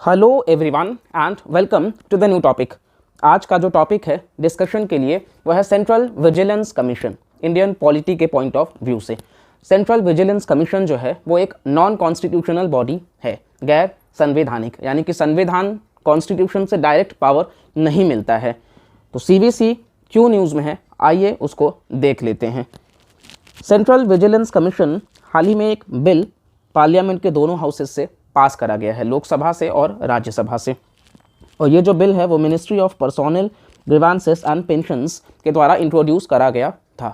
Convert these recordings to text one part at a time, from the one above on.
Hello everyone and welcome to the new topic. आज का जो टॉपिक है डिस्कशन के लिए वह है central vigilance commission. Indian polity के पॉइंट ऑफ व्यू से सेंट्रल विजिलेंस कमीशन जो है वो एक नॉन कॉन्स्टिट्यूशनल बॉडी है, गैर संवैधानिक, यानी कि संविधान कॉन्स्टिट्यूशन से डायरेक्ट पावर नहीं मिलता है। तो सीवीसी क्यों न्यूज़ में है, आइए उसको देख लेते हैं। सेंट्रल विजिलेंस कमीशन हाल ही में एक बिल पार्लियामेंट के दोनों हाउसेस से पास करा गया है, लोकसभा से और राज्यसभा से। और ये जो बिल है वो ministry of personnel grievances and pensions के द्वारा इंट्रोड्यूस करा गया था।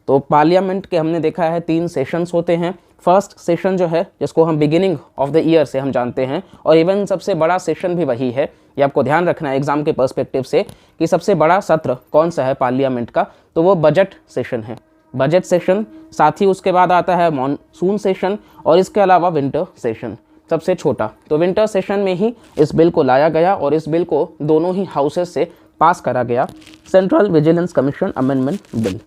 तो पार्लियामेंट के हमने देखा है 3 सेशंस होते हैं। फर्स्ट सेशन जो है जिसको हम बिगिनिंग ऑफ द ईयर से हम जानते हैं, और इवन सबसे बड़ा सेशन भी वही है। ये आपको ध्यान रखना है एग्जाम के पर्सपेक्टिव से कि सबसे बड़ा सत्र कौन सा है पार्लियामेंट का, तो वो बजट सेशन है। बजट सेशन, साथ ही उसके बाद आता है मॉनसून सेशन और इसके अलावा विंटर सेशन सबसे छोटा। तो विंटर सेशन में ही इस बिल को लाया गया और इस बिल को दोनों ही हाउसेस से पास करा गया, central vigilance commission amendment bill.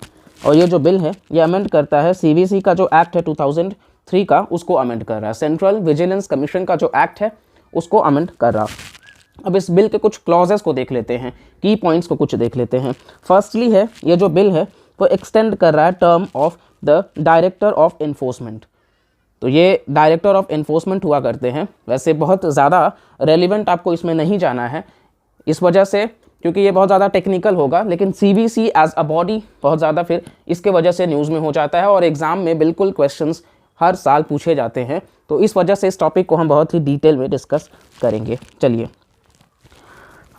और ये जो बिल है ये अमेंड करता है सीवीसी का जो एक्ट है 2003 का, उसको अमेंड कर रहा है। सेंट्रल विजिलेंस कमीशन का जो एक्ट है उसको अमेंड कर रहा। अब इस बिल के कुछ क्लॉजेस को देख लेते हैं, की पॉइंट्स को कुछ देख लेते हैं। फर्स्टली है ये जो बिल है वो एक्सटेंड कर रहा है term of the director of enforcement. तो ये डायरेक्टर ऑफ इन्फोर्समेंट हुआ करते हैं, वैसे बहुत ज़्यादा रेलिवेंट आपको इसमें नहीं जाना है इस वजह से क्योंकि ये बहुत ज़्यादा टेक्निकल होगा, लेकिन सीवीसी एज अ बॉडी बहुत ज़्यादा फिर इसके वजह से न्यूज़ में हो जाता है और एग्ज़ाम में बिल्कुल क्वेश्चंस हर साल पूछे जाते हैं। तो इस वजह से इस टॉपिक को हम बहुत ही डिटेल में डिस्कस करेंगे। चलिए,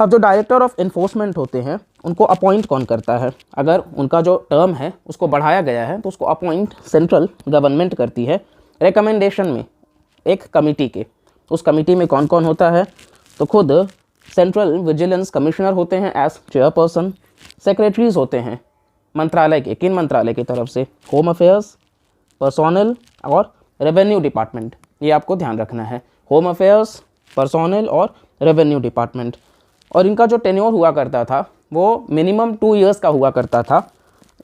अब जो डायरेक्टर ऑफ इन्फोर्समेंट होते हैं उनको अपॉइंट कौन करता है? अगर उनका जो टर्म है उसको बढ़ाया गया है तो उसको अपॉइंट सेंट्रल गवर्नमेंट करती है रिकमेंडेशन में एक कमेटी के। उस कमेटी में कौन कौन होता है? तो खुद सेंट्रल विजिलेंस कमिश्नर होते हैं एज चेयरपर्सन, सेक्रेटरीज होते हैं मंत्रालय के, किन मंत्रालय की तरफ से? होम अफेयर्स, पर्सोनल और रेवेन्यू डिपार्टमेंट। ये आपको ध्यान रखना है, होम अफेयर्स, पर्सोनल और रेवेन्यू डिपार्टमेंट। और इनका जो टेन्योर हुआ करता था वो मिनिमम 2 इयर्स का हुआ करता था।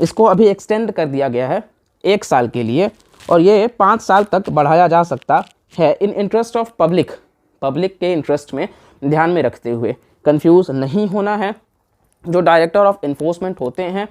इसको अभी एक्सटेंड कर दिया गया है 1 साल के लिए और ये 5 साल तक बढ़ाया जा सकता है इन इंटरेस्ट ऑफ पब्लिक के इंटरेस्ट में ध्यान में रखते हुए। कंफ्यूज नहीं होना है, जो डायरेक्टर ऑफ इन्फोर्समेंट होते हैं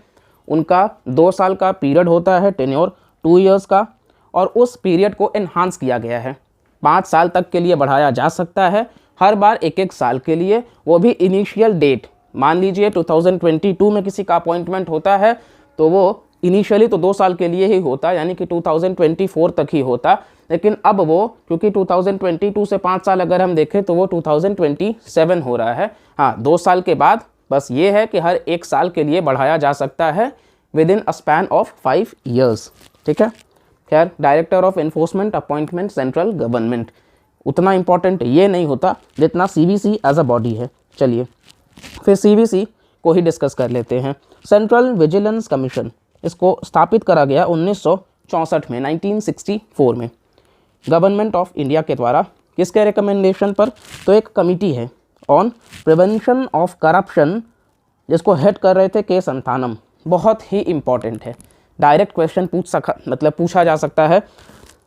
उनका 2 साल का पीरियड होता है, टेन्योर 2 इयर्स का, और उस पीरियड को एनहांस किया गया है, 5 साल तक के लिए बढ़ाया जा सकता है, हर बार 1-1 साल के लिए। वो भी इनिशियल डेट, मान लीजिए 2022 में किसी का अपॉइंटमेंट होता है तो वो इनिशियली तो 2 साल के लिए ही होता, यानी कि 2024 तक ही होता, लेकिन अब वो क्योंकि 2022 से 5 साल अगर हम देखें तो वो 2027 हो रहा है। हाँ, 2 साल के बाद बस ये है कि हर 1 साल के लिए बढ़ाया जा सकता है with in a span of 5 years. ठीक है, खैर director of enforcement appointment central government, उतना इंपॉर्टेंट ये नहीं होता जितना सीवीसी एज अ बॉडी है। चलिए फिर सीवीसी को ही डिस्कस कर लेते हैं। सेंट्रल विजिलेंस कमीशन, इसको स्थापित करा गया 1964 में, 1964 में गवर्नमेंट ऑफ इंडिया के द्वारा। किसके रिकमेंडेशन पर? तो एक कमिटी है ऑन प्रिवेंशन ऑफ करप्शन जिसको हेड कर रहे थे के संथानम। बहुत ही इम्पॉर्टेंट है, डायरेक्ट क्वेश्चन पूछा जा सकता है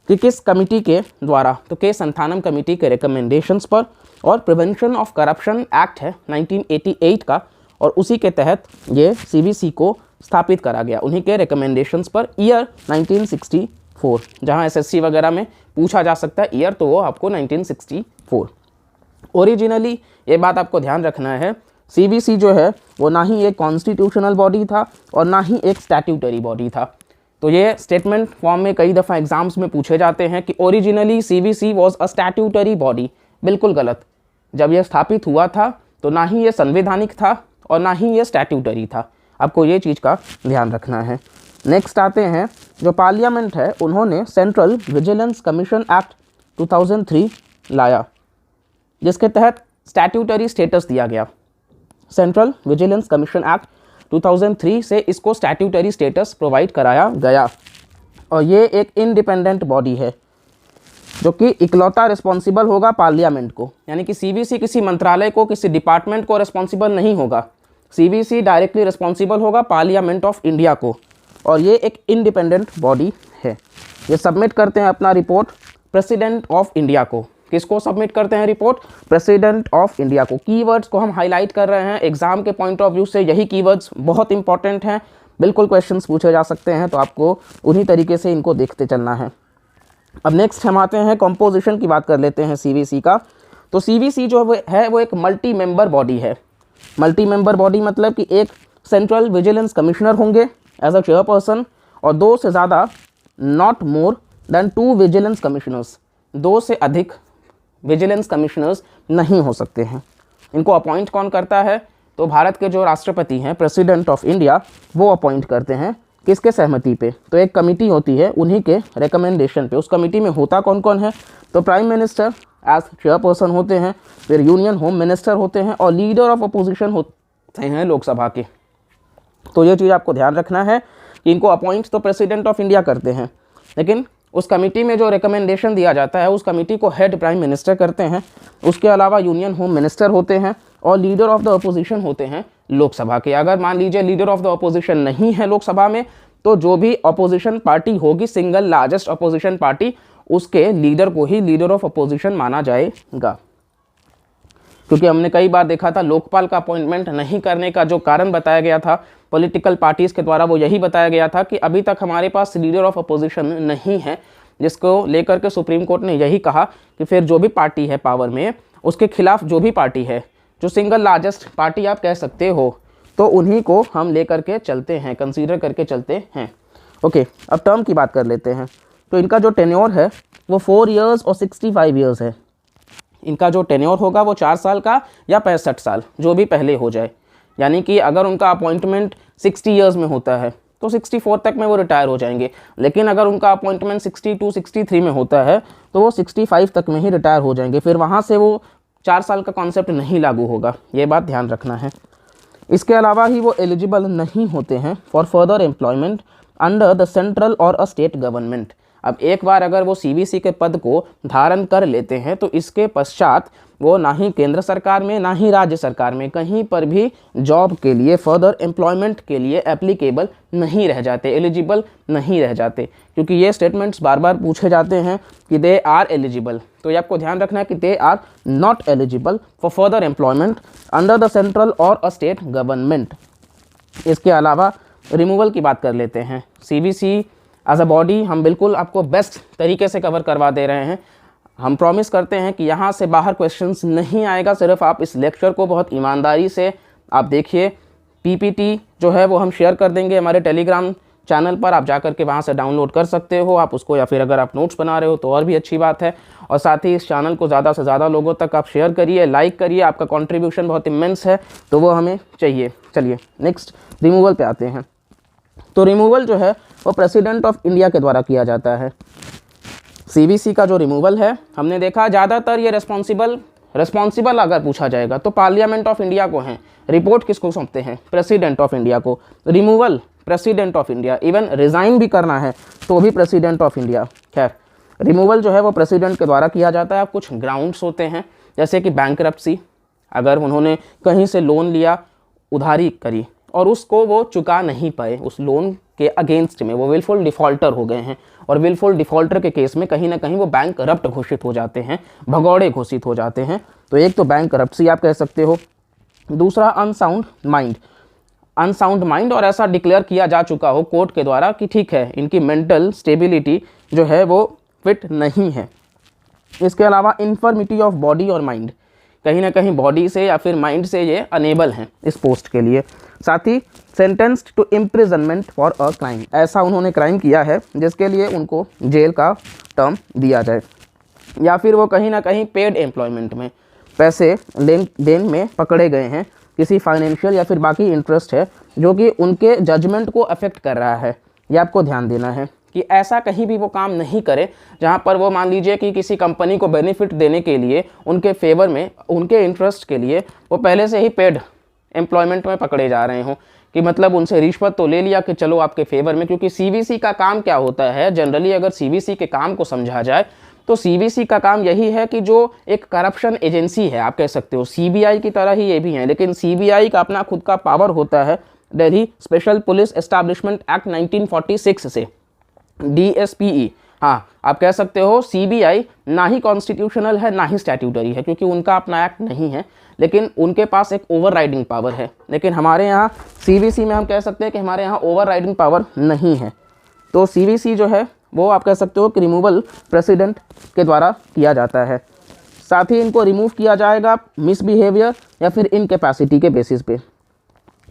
कि किस कमिटी के द्वारा, तो के संथानम कमिटी के रिकमेंडेशंस पर। और प्रिवेंशन ऑफ करप्शन एक्ट है 1988 का और उसी के तहत ये सीवीसी को स्थापित करा गया, उन्हीं के रिकमेंडेशंस पर। ईयर 1964, जहां एसएससी वगैरह में पूछा जा सकता है ईयर, तो वो आपको 1964। ओरिजिनली ये बात आपको ध्यान रखना है, सीवीसी जो है वो ना ही एक कॉन्स्टिट्यूशनल बॉडी था और ना ही एक स्टैट्यूटरी बॉडी था। तो ये स्टेटमेंट फॉर्म में कई दफ़ा एग्जाम्स में पूछे जाते हैं कि originally CVC was a statutory body. बिल्कुल गलत। जब यह स्थापित हुआ था तो ना ही ये संवैधानिक था और ना ही ये स्टैट्यूटरी था, आपको ये चीज़ का ध्यान रखना है। नेक्स्ट आते हैं, जो पार्लियामेंट है उन्होंने सेंट्रल विजिलेंस कमीशन एक्ट 2003 लाया, जिसके तहत स्टैट्यूटरी स्टेटस दिया गया। सेंट्रल विजिलेंस कमीशन एक्ट 2003 से इसको स्टैट्यूटरी स्टेटस प्रोवाइड कराया गया। और ये एक इंडिपेंडेंट बॉडी है जो कि इकलौता रिस्पॉन्सिबल होगा पार्लियामेंट को, यानी कि सीवीसी किसी मंत्रालय को, किसी डिपार्टमेंट को रिस्पॉन्सिबल नहीं होगा। सीवीसी डायरेक्टली रिस्पॉन्सिबल होगा पार्लियामेंट ऑफ इंडिया को, और ये एक इंडिपेंडेंट बॉडी है। ये सबमिट करते हैं अपना रिपोर्ट प्रेसिडेंट ऑफ इंडिया को, किसको सबमिट करते हैं रिपोर्ट? प्रेसिडेंट ऑफ इंडिया को। कीवर्ड्स को हम हाईलाइट कर रहे हैं एग्जाम के पॉइंट ऑफ व्यू से, यही कीवर्ड्स बहुत इंपॉर्टेंट हैं, बिल्कुल क्वेश्चंस पूछे जा सकते हैं, तो आपको उन्हीं तरीके से इनको देखते चलना है। अब नेक्स्ट हम आते हैं कंपोजिशन की बात कर लेते हैं सीवीसी का। तो सीवीसी जो है वो एक मल्टी मेंबर बॉडी है। मल्टी मेंबर बॉडी मतलब कि एक सेंट्रल विजिलेंस कमिश्नर होंगे एज अ चेयरपर्सन और 2 से ज़्यादा, not more than 2 vigilance commissioners, 2 से अधिक विजिलेंस कमिश्नर्स नहीं हो सकते हैं। इनको अपॉइंट कौन करता है? तो भारत के जो राष्ट्रपति हैं, प्रेसिडेंट ऑफ इंडिया, वो अपॉइंट करते हैं। किसके सहमति पे? तो एक कमेटी होती है, उन्हीं के रिकमेंडेशन पे। उस कमेटी में होता कौन कौन है? तो प्राइम मिनिस्टर एज चेयरपर्सन होते हैं, फिर यूनियन होम मिनिस्टर होते हैं और लीडर ऑफ अपोजिशन होते हैं लोकसभा के। तो ये चीज़ आपको ध्यान रखना है कि इनको अपॉइंट तो प्रेसिडेंट ऑफ इंडिया करते हैं, लेकिन उस कमेटी में जो रिकमेंडेशन दिया जाता है उस कमेटी को हेड प्राइम मिनिस्टर करते हैं। उसके अलावा यूनियन होम मिनिस्टर होते हैं और लीडर ऑफ द अपोजिशन होते हैं लोकसभा के। अगर मान लीजिए लीडर ऑफ द अपोजिशन नहीं है लोकसभा में, तो जो भी अपोजिशन पार्टी होगी, सिंगल लार्जेस्ट अपोजिशन पार्टी, उसके लीडर को ही लीडर ऑफ अपोजिशन माना जाएगा। क्योंकि हमने कई बार देखा था लोकपाल का अपॉइंटमेंट नहीं करने का जो कारण बताया गया था पॉलिटिकल पार्टीज़ के द्वारा, वो यही बताया गया था कि अभी तक हमारे पास लीडर ऑफ अपोजिशन नहीं है, जिसको लेकर के सुप्रीम कोर्ट ने यही कहा कि फिर जो भी पार्टी है पावर में, उसके खिलाफ जो भी पार्टी है, जो सिंगल लार्जेस्ट पार्टी आप कह सकते हो, तो उन्हीं को हम लेकर के चलते हैं, कंसीडर करके चलते हैं। ओके, अब टर्म की बात कर लेते हैं। तो इनका जो टेन्योर है वो 4 इयर्स और 65 इयर्स है। इनका जो टेन्योर होगा वो 4 साल का या 65 साल, जो भी पहले हो जाए। यानी कि अगर उनका अपॉइंटमेंट 60 इयर्स में होता है तो 64 तक में वो रिटायर हो जाएंगे, लेकिन अगर उनका अपॉइंटमेंट 62, 63 में होता है तो वो 65 तक में ही रिटायर हो जाएंगे। फिर वहाँ से वो 4 साल का कॉन्सेप्ट नहीं लागू होगा, ये बात ध्यान रखना है। इसके अलावा ही वो एलिजिबल नहीं होते हैं for further employment under the central और अ स्टेट गवर्नमेंट। अब एक बार अगर वो सीवीसी के पद को धारण कर लेते हैं तो इसके पश्चात वो ना ही केंद्र सरकार में ना ही राज्य सरकार में कहीं पर भी जॉब के लिए, फर्दर एम्प्लॉयमेंट के लिए एप्लीकेबल नहीं रह जाते, एलिजिबल नहीं रह जाते। क्योंकि ये स्टेटमेंट्स बार बार पूछे जाते हैं कि दे आर एलिजिबल, तो ये आपको ध्यान रखना है कि they are not eligible for further employment under the central और अ स्टेट गवर्नमेंट। इसके अलावा रिमूवल की बात कर लेते हैं। सीवीसी एज अ बॉडी हम बिल्कुल आपको बेस्ट तरीके से कवर करवा दे रहे हैं। हम प्रॉमिस करते हैं कि यहाँ से बाहर क्वेश्चंस नहीं आएगा, सिर्फ आप इस लेक्चर को बहुत ईमानदारी से आप देखिए। पीपीटी जो है वो हम शेयर कर देंगे हमारे टेलीग्राम चैनल पर, आप जाकर के वहाँ से डाउनलोड कर सकते हो आप उसको, या फिर अगर आप नोट्स बना रहे हो तो और भी अच्छी बात है। और साथ ही इस चैनल को ज़्यादा से ज़्यादा लोगों तक आप शेयर करिए, लाइक करिए, आपका कंट्रीब्यूशन बहुत इमेंस है, तो वो हमें चाहिए। चलिए नेक्स्ट रिमूवल पे आते हैं। तो रिमूवल जो है वो प्रेसिडेंट ऑफ इंडिया के द्वारा किया जाता है। सीवीसी का जो रिमूवल है, हमने देखा ज़्यादातर ये रिस्पॉन्सिबल अगर पूछा जाएगा तो पार्लियामेंट ऑफ इंडिया को हैं, रिपोर्ट किसको सौंपते हैं? प्रेसिडेंट ऑफ इंडिया को। Removal president of India, even resign भी करना है तो भी प्रेसिडेंट ऑफ इंडिया। खैर, रिमूवल जो है वो प्रेसिडेंट के द्वारा किया जाता है। अब कुछ ग्राउंड्स होते हैं, जैसे कि बैंकरप्सी, अगर उन्होंने कहीं से लोन लिया, उधारी करी और उसको वो चुका नहीं पाए, उस लोन के अगेंस्ट में वो विलफुल डिफ़ॉल्टर हो गए हैं, और विलफुल डिफ़ॉल्टर के केस में कहीं ना कहीं वो बैंक करप्ट घोषित हो जाते हैं, भगौड़े घोषित हो जाते हैं। तो एक तो बैंक करप्सी आप कह सकते हो, दूसरा अनसाउंड माइंड, और ऐसा डिक्लेयर किया जा चुका हो कोर्ट के द्वारा कि ठीक है इनकी मेंटल स्टेबिलिटी जो है वो फिट नहीं है। इसके अलावा इन्फर्मिटी ऑफ बॉडी और माइंड, कहीं ना कहीं बॉडी से या फिर माइंड से ये अनेबल हैं इस पोस्ट के लिए। साथ ही sentenced to imprisonment for a crime, ऐसा उन्होंने क्राइम किया है जिसके लिए उनको जेल का टर्म दिया जाए, या फिर वो कहीं ना कहीं पेड एम्प्लॉयमेंट में पैसे लेन देन में पकड़े गए हैं, किसी फाइनेंशियल या फिर बाकी इंटरेस्ट है जो कि उनके जजमेंट को अफेक्ट कर रहा है। ये आपको ध्यान देना है कि ऐसा कहीं भी वो काम नहीं करे जहाँ पर वो मान लीजिए कि किसी कंपनी को बेनिफिट देने के लिए, उनके फेवर में, उनके इंटरेस्ट के लिए वो पहले से ही पेड एम्प्लॉयमेंट में पकड़े जा रहे हों, कि मतलब उनसे रिश्वत तो ले लिया कि चलो आपके फेवर में। क्योंकि सीवीसी का काम क्या होता है जनरली, अगर सीवीसी के काम को समझा जाए तो सीवीसी का काम यही है कि जो एक करप्शन एजेंसी है, आप कह सकते हो सीबीआई की तरह ही ये भी है, लेकिन सीबीआई का अपना खुद का पावर होता है Delhi special police establishment act 1946 से, DSPE हाँ, आप कह सकते हो सीबीआई ना ही कॉन्स्टिट्यूशनल है ना ही स्टैट्यूटरी है, क्योंकि उनका अपना एक्ट नहीं है, लेकिन उनके पास एक ओवरराइडिंग पावर है। लेकिन हमारे यहाँ सीवीसी में हम कह सकते हैं कि हमारे यहाँ ओवरराइडिंग पावर नहीं है। तो सीवीसी जो है वो आप कह सकते हो कि रिमूवल प्रेसिडेंट के द्वारा किया जाता है। साथ ही इनको रिमूव किया जाएगा मिसबिहेवियर या फिर इनकैपेसिटी के बेसिस पे,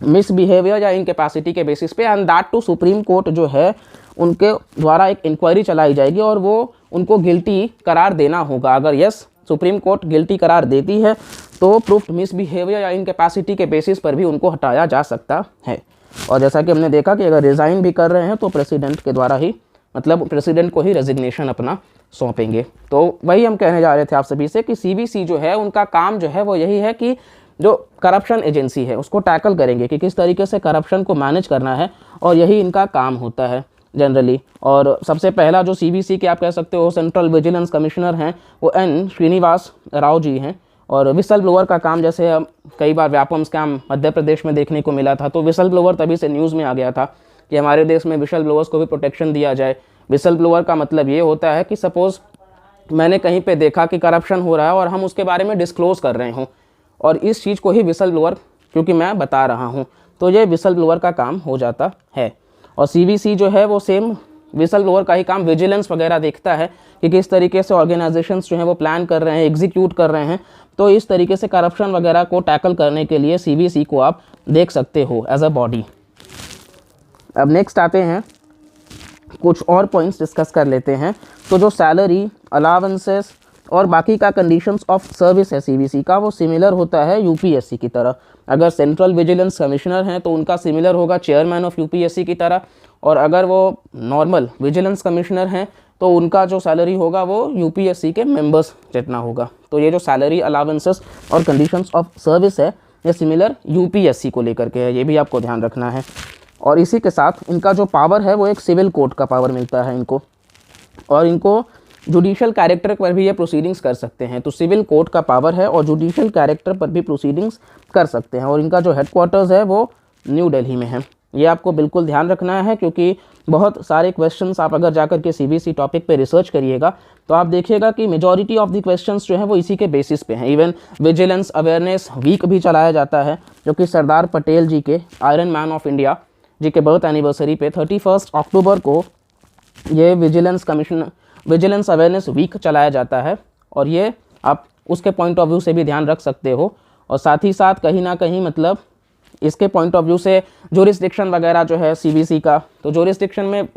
मिसबिहेवियर या इनकैपेसिटी के बेसिस पे, and that too supreme court जो है उनके द्वारा एक इंक्वायरी चलाई जाएगी और वो उनको गिल्टी करार देना होगा। अगर यस सुप्रीम कोर्ट गिल्टी करार देती है तो प्रूफ्ड मिसबिहेवियर या इनकैपेसिटी के बेसिस पर भी उनको हटाया जा सकता है। और जैसा कि हमने देखा कि अगर रिज़ाइन भी कर रहे हैं तो प्रेसिडेंट के द्वारा ही, मतलब प्रेसिडेंट को ही रेजिग्नेशन अपना सौंपेंगे। तो वही हम कहने जा रहे थे आप सभी से कि सीवीसी जो है उनका काम जो है वो यही है कि जो करप्शन एजेंसी है उसको टैकल करेंगे कि किस तरीके से करप्शन को मैनेज करना है, और यही इनका काम होता है जनरली। और सबसे पहला जो सीवीसी के आप कह सकते हो सेंट्रल विजिलेंस कमिश्नर हैं वो एन श्रीनिवास राव जी हैं। और विसल ब्लोअर का काम, जैसे हम कई बार व्यापम स्कैम मध्य प्रदेश में देखने को मिला था, तो विसल ब्लोअर तभी से न्यूज़ में आ गया था कि हमारे देश में विसल ब्लोअर्स को भी प्रोटेक्शन दिया जाए। विसल ब्लोअर का मतलब ये होता है कि सपोज़ मैंने कहीं पे देखा कि करप्शन हो रहा है और हम उसके बारे में डिस्क्लोज़ कर रहे हों, और इस चीज़ को ही विसल ब्लोअर क्योंकि मैं बता रहा हूँ, तो ये विसल ब्लोअर का काम हो जाता है। और सीवीसी जो है वो सेम विसल ब्लोअर का ही काम विजिलेंस वगैरह देखता है कि किस तरीके से ऑर्गेनाइजेशंस जो हैं वो प्लान कर रहे हैं, एग्जीक्यूट कर रहे हैं। तो इस तरीके से करप्शन वगैरह को टैकल करने के लिए सीवीसी को आप देख सकते हो एज अ बॉडी। अब नेक्स्ट आते हैं, कुछ और पॉइंट्स डिस्कस कर लेते हैं। तो जो सैलरी, अलावेंसेस और बाकी का कंडीशंस ऑफ सर्विस है सीवीसी का, वो सिमिलर होता है यूपीएससी की तरह। अगर सेंट्रल विजिलेंस कमिश्नर हैं तो उनका सिमिलर होगा चेयरमैन ऑफ यूपीएससी की तरह, और अगर वो नॉर्मल विजिलेंस कमिश्नर हैं तो उनका जो सैलरी होगा वो यूपीएससी के मेंबर्स जितना होगा। तो ये जो सैलरी, अलावेंसेस और कंडीशंस ऑफ सर्विस है ये सिमिलर यूपीएससी को लेकर के है, ये भी आपको ध्यान रखना है। और इसी के साथ इनका जो पावर है वो एक सिविल कोर्ट का पावर मिलता है इनको, और इनको जुडिशियल कैरेक्टर पर भी ये प्रोसीडिंग्स कर सकते हैं। तो सिविल कोर्ट का पावर है और जुडिशियल कैरेक्टर पर भी प्रोसीडिंग्स कर सकते हैं। और इनका जो हेडक्वार्टर्स है वो न्यू दिल्ली में है। ये आपको बिल्कुल ध्यान रखना है, क्योंकि बहुत सारे क्वेश्चंस आप अगर जाकर के सीवीसी टॉपिक पे रिसर्च करिएगा तो आप देखिएगा कि मेजॉरिटी ऑफ द क्वेश्चंस जो हैं वो इसी के बेसिस पे हैं। इवन विजिलेंस अवेयरनेस वीक भी चलाया जाता है, जो कि सरदार पटेल जी के, आयरन मैन ऑफ इंडिया जी के बर्थ एनिवर्सरी पे 31 अक्टूबर को ये विजिलेंस अवेयरनेस वीक चलाया जाता है। और ये आप उसके पॉइंट ऑफ व्यू से भी ध्यान रख सकते हो। और साथ ही साथ कहीं ना कहीं मतलब इसके पॉइंट ऑफ व्यू से ज्यूरिसडिक्शन वगैरह जो है सीवीसी का, तो ज्यूरिसडिक्शन में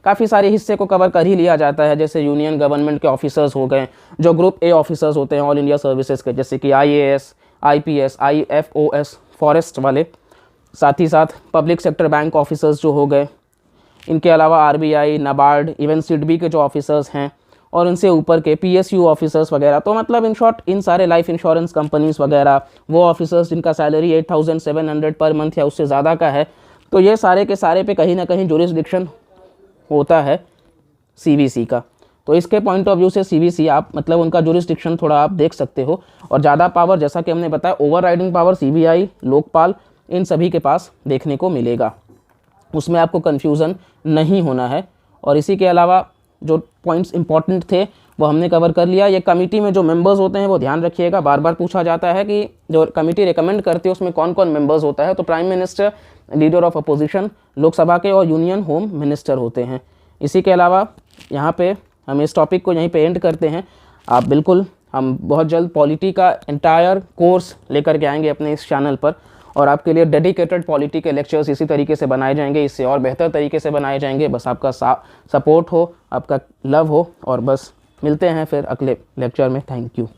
काफ़ी सारे हिस्से को कवर कर ही लिया जाता है। जैसे यूनियन गवर्नमेंट के ऑफिसर्स हो गए, जो ग्रुप ए ऑफिसर्स होते हैं ऑल इंडिया सर्विसेज के, जैसे कि IAS, IPS, IFOS फॉरेस्ट वाले, साथ ही साथ पब्लिक सेक्टर बैंक ऑफिसर्स जो हो गए, इनके अलावा RBI, नाबार्ड, इवन सिडबी के जो ऑफिसर्स हैं, और इनसे ऊपर के PSU ऑफिसर्स वगैरह। तो मतलब इन शॉर्ट इन सारे लाइफ इंश्योरेंस कंपनीज वगैरह, वो ऑफिसर्स जिनका सैलरी 8700 पर मंथ या उससे ज़्यादा का है, तो ये सारे के सारे पे कहीं ना कहीं ज्यूरिसडिक्शन होता है सीवीसी का। तो इसके पॉइंट ऑफ व्यू से सीवीसी आप मतलब उनका ज्यूरिसडिक्शन थोड़ा आप देख सकते हो। और ज़्यादा पावर, जैसा कि हमने बताया, ओवरराइडिंग पावर CBI, लोकपाल, इन सभी के पास देखने को मिलेगा, उसमें आपको कन्फ्यूज़न नहीं होना है। और इसी के अलावा जो पॉइंट्स इंपॉर्टेंट थे वो हमने कवर कर लिया। ये कमेटी में जो मेंबर्स होते हैं वो ध्यान रखिएगा, बार बार पूछा जाता है कि जो कमेटी रिकमेंड करती है उसमें कौन कौन मेंबर्स होता है। तो prime minister, leader of opposition, Lok Sabha के, और यूनियन होम मिनिस्टर होते हैं। इसी के अलावा यहाँ पे हम इस टॉपिक को यहीं पे एंड करते हैं। आप बिल्कुल, हम बहुत जल्द पॉलिटी का एंटायर कोर्स लेकर के आएंगे अपने इस चैनल पर, और आपके लिए डेडिकेटेड पॉलिटी के लेक्चर्स इसी तरीके से बनाए जाएंगे, इससे और बेहतर तरीके से बनाए जाएंगे। बस आपका सपोर्ट हो, आपका लव हो, और बस मिलते हैं फिर अगले लेक्चर में। Thank you.